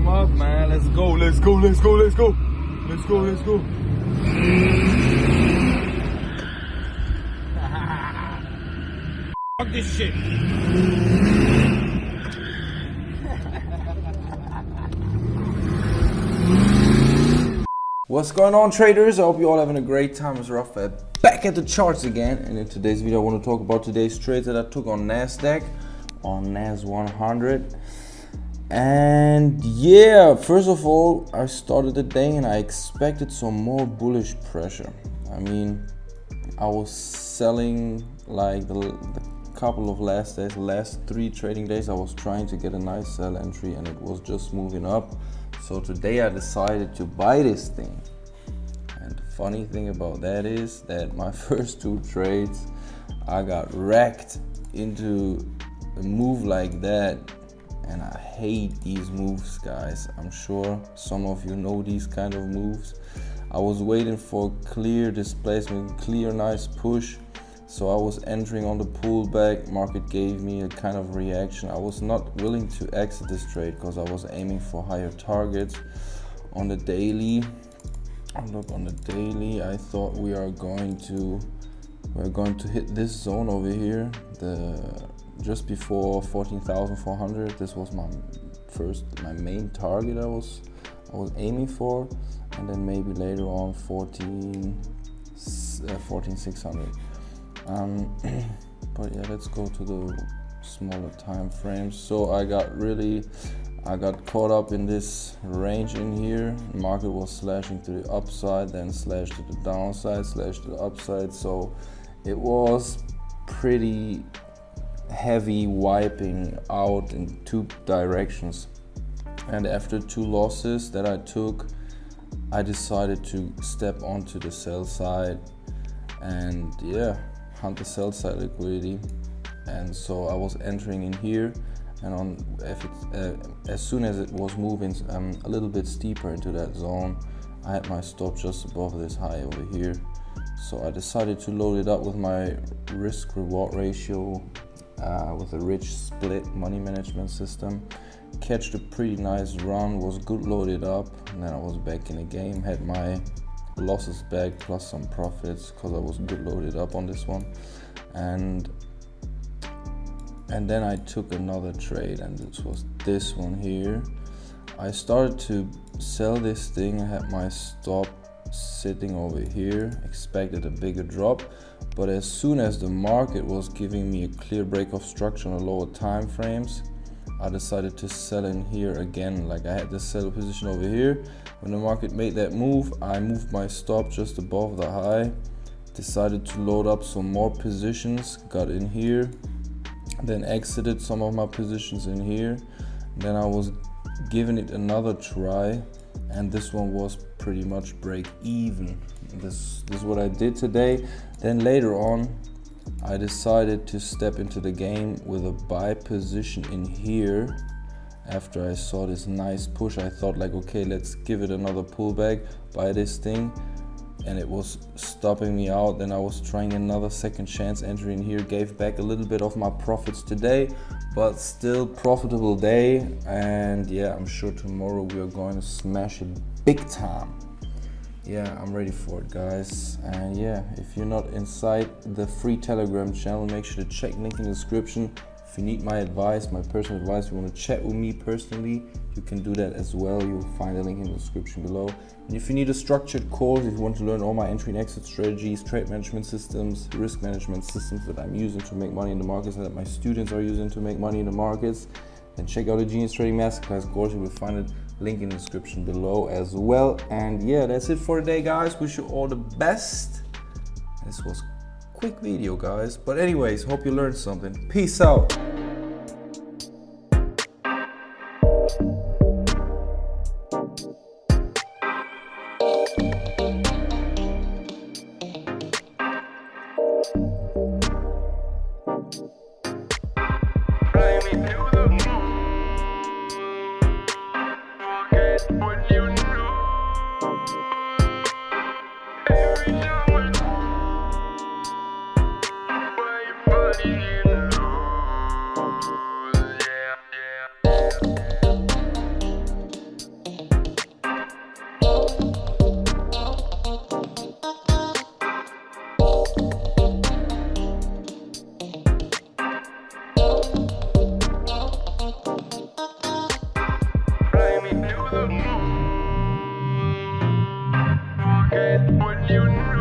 them up, man. Let's go, let's go, let's go, let's go. Let's go, let's go. Fuck this shit. What's going on, traders? I hope you all having a great time. It's Rafael back at the charts again, and in today's video I want to talk about today's trades that I took on NASDAQ, on NAS100. And yeah, first of all, I started the day and I expected some more bullish pressure. I mean, I was selling like the couple of last days, the last 3 trading days. I was trying to get a nice sell entry and it was just moving up. So today I decided to buy this thing. And the funny thing about that is that my first 2 trades, I got wrecked into a move like that. And I hate these moves, guys. I'm sure some of you know these kind of moves. I was waiting for clear displacement, clear nice push. So I was entering on the pullback. Market gave me a kind of reaction. I was not willing to exit this trade because I was aiming for higher targets. On the daily, look on the daily, I thought we're going to hit this zone over here, just before 14,400. This was my main target I was aiming for, and then maybe later on 14,600. But yeah, let's go to the smaller time frames. So I got caught up in this range in here. The market was slashing to the upside, then slashed to the downside, slashed to the upside. So it was pretty heavy wiping out in 2 directions. And after 2 losses that I took, I decided to step onto the sell side and yeah, hunt the sell side liquidity. And so I was entering in here, and as soon as it was moving a little bit steeper into that zone, I had my stop just above this high over here. So I decided to load it up with my risk reward ratio with a rich split money management system. Catched a pretty nice run, was good loaded up, and then I was back in the game, had my losses back plus some profits because I was good loaded up on this one. And then I took another trade, and this was this one here. I started to sell this thing. I had my stop sitting over here, expected a bigger drop, but as soon as the market was giving me a clear break of structure on the lower time frames, I decided to sell in here again. Like I had the sell position over here. When the market made that move, I moved my stop just above the high, decided to load up some more positions, got in here, then exited some of my positions in here. Then I was giving it another try, and this one was pretty much break even. This is what I did today. Then later on, I decided to step into the game with a buy position in here. After I saw this nice push, I thought like, okay, let's give it another pullback, buy this thing, and it was stopping me out. Then I was trying another second chance entry in here, gave back a little bit of my profits today, but still profitable day. And yeah, I'm sure tomorrow we are going to smash it big time. Yeah, I'm ready for it, guys. And yeah, if you're not inside the free Telegram channel, make sure to check link in the description. If you need my advice, my personal advice, if you want to chat with me personally, you can do that as well. You'll find a link in the description below. And if you need a structured course, if you want to learn all my entry and exit strategies, trade management systems, risk management systems that I'm using to make money in the markets and that my students are using to make money in the markets, then check out the Genius Trading Masterclass course. You will find it link in the description below as well. And yeah, that's it for today, guys. Wish you all the best. This was a quick video, guys, but anyways, hope you learned something. Peace out. When you